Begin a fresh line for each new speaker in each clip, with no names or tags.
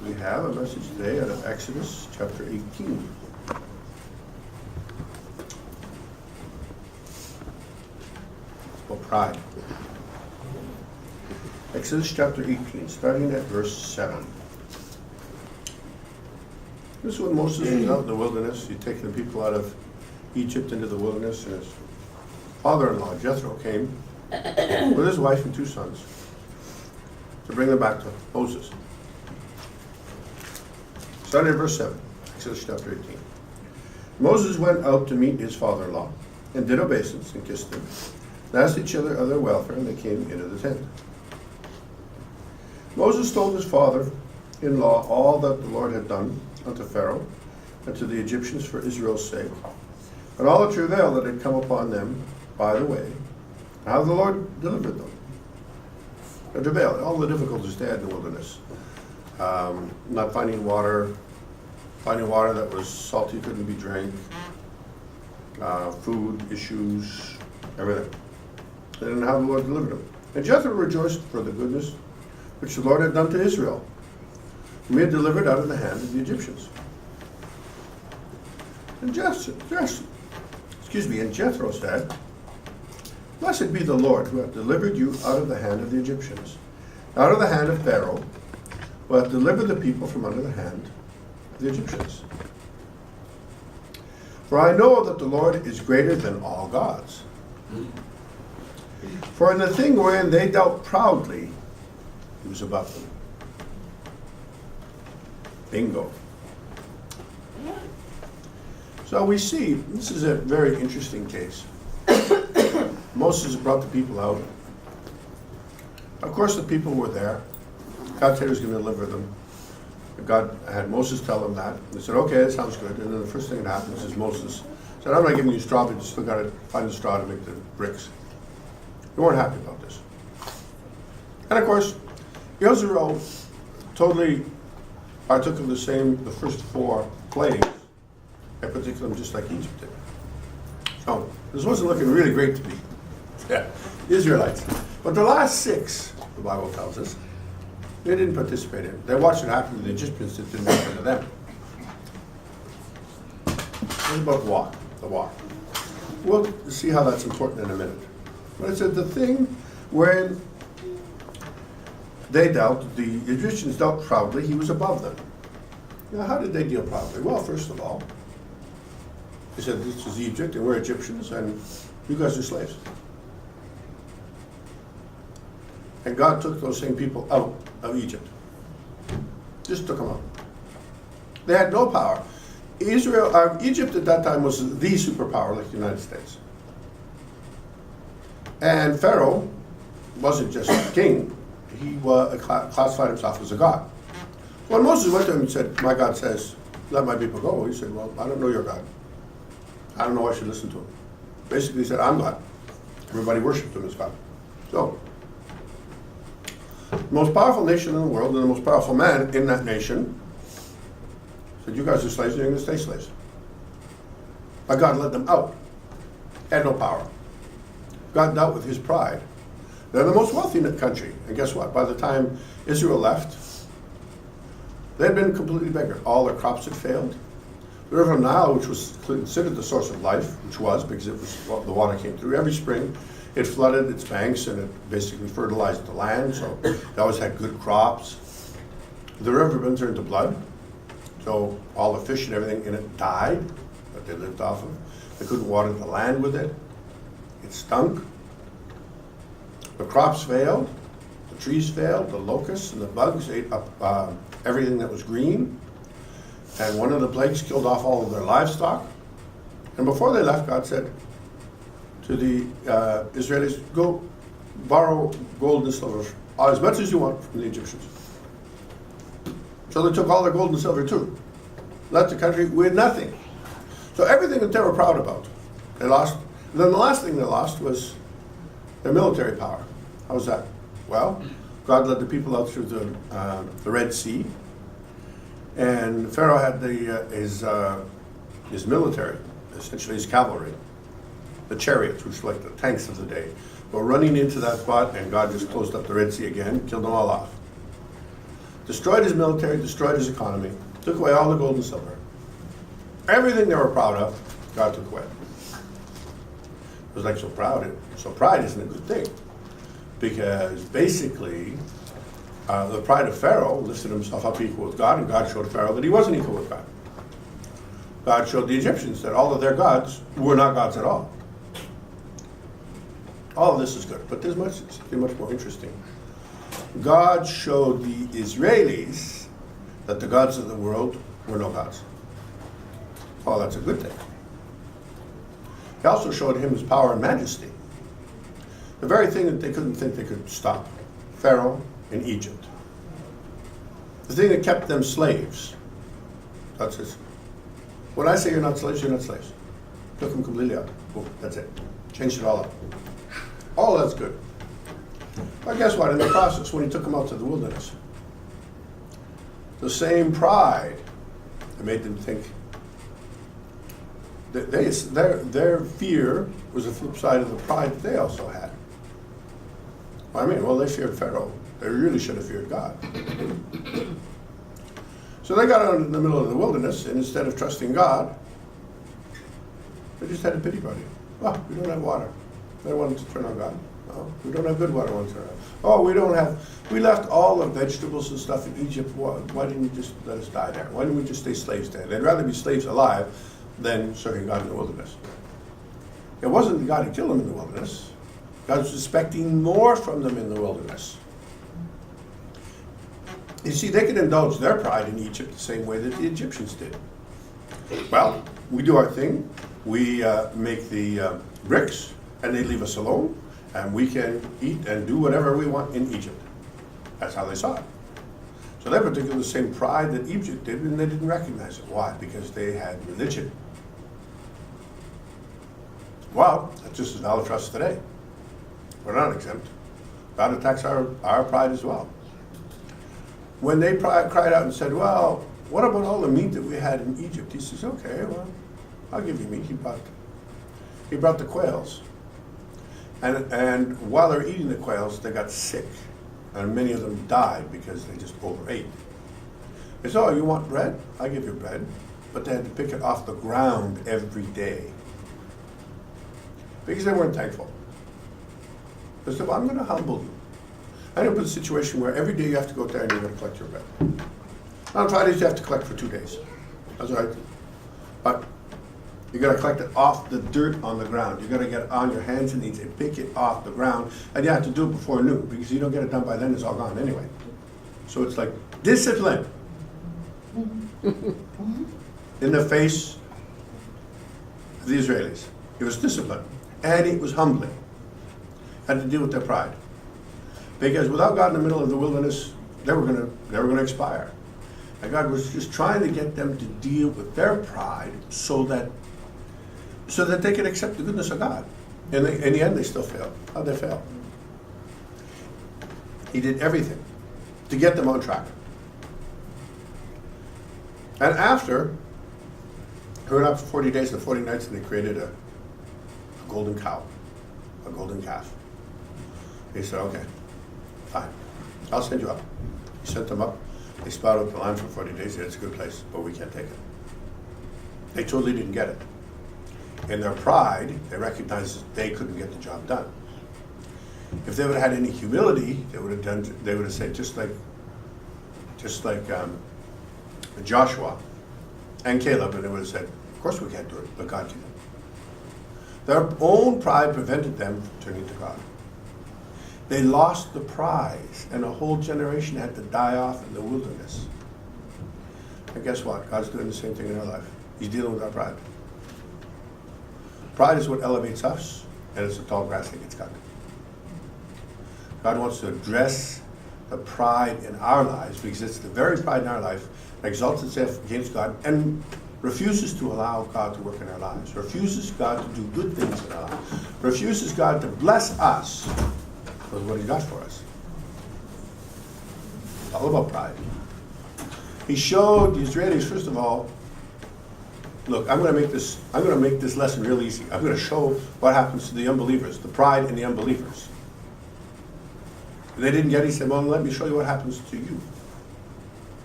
We have a message today out of Exodus chapter 18. Or pride. Exodus chapter 18, starting at verse 7. This is when Moses was out in the wilderness. He'd taken the people out of Egypt into the wilderness, and his father-in-law, Jethro, came with his wife and 2 sons to bring them back to Moses. Starting at verse 7, Exodus chapter 18. Moses went out to meet his father-in-law, and did obeisance, and kissed him, and asked each other of their welfare, and they came into the tent. Moses told his father-in-law all that the Lord had done unto Pharaoh and to the Egyptians for Israel's sake, and all the travail that had come upon them by the way, and how the Lord delivered them. The travail, all the difficulties they had in the wilderness. Not finding water that was salty, couldn't be drank, food issues, everything. And how the Lord delivered them. And Jethro rejoiced for the goodness which the Lord had done to Israel, whom he had delivered out of the hand of the Egyptians. And Jethro said, Blessed be the Lord, who hath delivered you out of the hand of the Egyptians, out of the hand of Pharaoh, who hath delivered the people from under the hand of the Egyptians. For I know that the Lord is greater than all gods. For in the thing wherein they dealt proudly, he was above them. Bingo. So we see, this is a very interesting case. Moses brought the people out. Of course, the people were there. God said he was going to deliver them. God had Moses tell them that. They said, okay, that sounds good. And then the first thing that happens is Moses said, I'm not giving you straw, but you still got to find the straw to make the bricks. They weren't happy about this. And of course, Israel totally partook of the first 4 plagues, and particularly just like Egypt did. So this wasn't looking really great to me. Yeah, Israelites. But the last 6, the Bible tells us, they didn't participate in it. They watched it happen to the Egyptians. It didn't happen to them. What about the walk? We'll see how that's important in a minute. But it said the thing when they dealt, the Egyptians dealt proudly, he was above them. Now, how did they deal proudly? Well, first of all, they said, this is Egypt, and we're Egyptians, and you guys are slaves. And God took those same people out of Egypt. Just took them out. They had no power. Egypt at that time was the superpower, like the United States. And Pharaoh wasn't just a king. He classified himself as a god. When Moses went to him and said, my God says, let my people go, he said, well, I don't know your God. I don't know why I should listen to him. Basically, he said, I'm God. Everybody worshipped him as God. So, the most powerful nation in the world and the most powerful man in that nation said, you guys are slaves and you're going to stay slaves. But God led them out. Had no power. God dealt with his pride. They're the most wealthy country. And guess what? By the time Israel left, they had been completely beggared. All their crops had failed. The river Nile, which was considered the source of life, which was because the water came through every spring, it flooded its banks and it basically fertilized the land, so they always had good crops. The river then turned to blood, so all the fish and everything in it died that they lived off of. They couldn't water the land with it. It stunk. The crops failed, the trees failed, the locusts and the bugs ate up everything that was green. And one of the plagues killed off all of their livestock. And before they left, God said to the Israelis, go borrow gold and silver, as much as you want from the Egyptians. So they took all their gold and silver too. Left the country with nothing. So everything that they were proud about, they lost. And then the last thing they lost was their military power. How was that? Well, God led the people out through the Red Sea. And Pharaoh had his military, essentially his cavalry, the chariots, which were like the tanks of the day, were running into that spot, and God just closed up the Red Sea again, killed them all off. destroyed his military, destroyed his economy, took away all the gold and silver. Everything they were proud of, God took away. It was like so proud. So pride isn't a good thing. Because basically, the pride of Pharaoh lifted himself up equal with God, and God showed Pharaoh that he wasn't equal with God. God showed the Egyptians that all of their gods were not gods at all. All of this is good, but there's something much more interesting. God showed the Israelis that the gods of the world were no gods. Oh, that's a good thing. He also showed him his power and majesty. The very thing that they couldn't think they could stop. Pharaoh in Egypt. The thing that kept them slaves. That's it. When I say you're not slaves, you're not slaves. Took them completely out. Boom, that's it. Changed it all up. All that's good. But guess what? In the process, when he took them out to the wilderness, the same pride that made them think that their fear was the flip side of the pride that they also had. Well, they feared Pharaoh. They really should have feared God. So they got out in the middle of the wilderness, and instead of trusting God, they just had a pity party. Oh, we don't have water. They wanted to turn on God. Oh, we don't have good water. Want to turn on. Oh, we left all the vegetables and stuff in Egypt. Why didn't you just let us die there? Why didn't we just stay slaves there? They'd rather be slaves alive than serving God in the wilderness. It wasn't God who killed them in the wilderness. God was expecting more from them in the wilderness. You see, they could indulge their pride in Egypt the same way that the Egyptians did. Well, we do our thing. We make the bricks, and they leave us alone, and we can eat and do whatever we want in Egypt. That's how they saw it. So they partook of the same pride that Egypt did, and they didn't recognize it. Why? Because they had religion. Well, that's just as valid for us today. We're not exempt. God attacks our pride as well. When they cried out and said, well, what about all the meat that we had in Egypt? He says, okay, well, I'll give you meat. He brought the quails. And while they're eating the quails, they got sick. And many of them died because they just overate. They said, oh, you want bread? I'll give you bread. But they had to pick it off the ground every day. Because they weren't thankful. They said, well, I'm going to humble you. I'm going to put a situation where every day you have to go there and you're going to collect your bread. On Fridays, you have to collect for 2 days. That's right. But you got to collect it off the dirt on the ground. You got to get on your hands and knees and pick it off the ground. And you have to do it before noon, because you don't get it done by then, it's all gone anyway. So it's like discipline. In the face of the Israelis. It was discipline. And it was humbling. Had to deal with their pride. Because without God in the middle of the wilderness, they were going to expire. And God was just trying to get them to deal with their pride so that they could accept the goodness of God. And in the end, they still failed. How'd they fail? He did everything to get them on track. And after, he went up for 40 days and 40 nights, and they created a golden cow, a golden calf. He said, okay, fine, I'll send you up. He sent them up. They spouted the land for 40 days. He said, it's a good place, but we can't take it. They totally didn't get it. In their pride, they recognized that they couldn't get the job done. If they would have had any humility, they would have said, just like Joshua and Caleb, and they would have said, of course we can't do it, but God can. Their own pride prevented them from turning to God. They lost the prize, and a whole generation had to die off in the wilderness. And guess what? God's doing the same thing in our life. He's dealing with our pride. Pride is what elevates us, and it's the tall grass that gets cut. God wants to address the pride in our lives, because it's the very pride in our life that exalts itself against God and refuses to allow God to work in our lives, refuses God to do good things in our lives, refuses God to bless us with what He got for us. It's all about pride. He showed the Israelis, first of all, look, I'm going to make this lesson real easy. I'm going to show what happens to the unbelievers, the pride in the unbelievers. And they didn't get it. He said, well, let me show you what happens to you.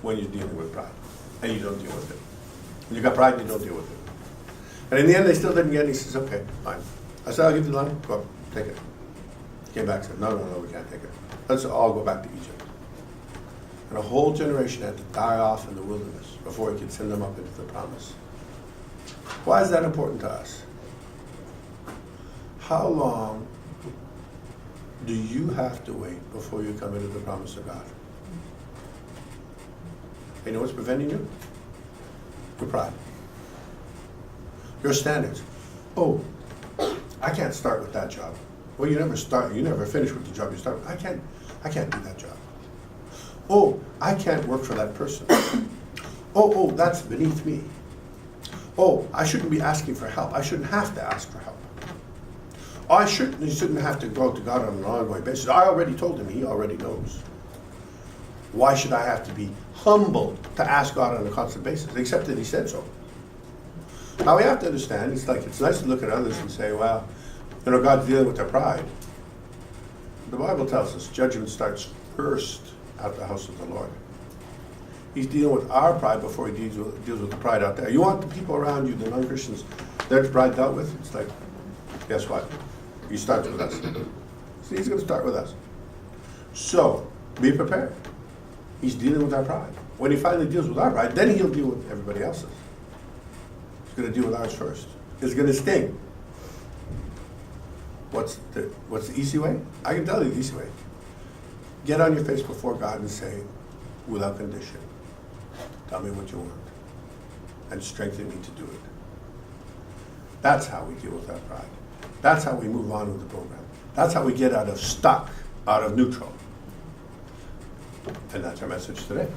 when you're dealing with pride, and you don't deal with it. When you got pride, you don't deal with it. And in the end, they still didn't get it. He says, okay, fine. I said, I'll give you the line. Go up, take it. Came back and said, no, we can't take it. Let's all go back to Egypt. And a whole generation had to die off in the wilderness before he could send them up into the promise. Why is that important to us? How long do you have to wait before you come into the promise of God? You know what's preventing you? Your pride. Your standards. Oh, I can't start with that job. Well, you never finish with the job you start with. I can't do that job. Oh, I can't work for that person. Oh, that's beneath me. Oh, I shouldn't be asking for help. I shouldn't have to ask for help. Oh, you shouldn't have to go to God on an ongoing basis. I already told him, he already knows. Why should I have to be humbled to ask God on a constant basis, except that he said so? Now we have to understand, it's nice to look at others and say, well, God's dealing with their pride. The Bible tells us judgment starts first at the house of the Lord. He's dealing with our pride before he deals with the pride out there. You want the people around you, the non-Christians, their pride dealt with? It's like, guess what? He starts with us. See, he's going to start with us. So, be prepared. He's dealing with our pride. When he finally deals with our pride, then he'll deal with everybody else's. He's going to deal with ours first. It's going to sting. What's the easy way? I can tell you the easy way. Get on your face before God and say, without condition, tell me what you want, and strengthen me to do it. That's how we deal with our pride. That's how we move on with the program. That's how we get out of stuck, out of neutral. And that's our message today.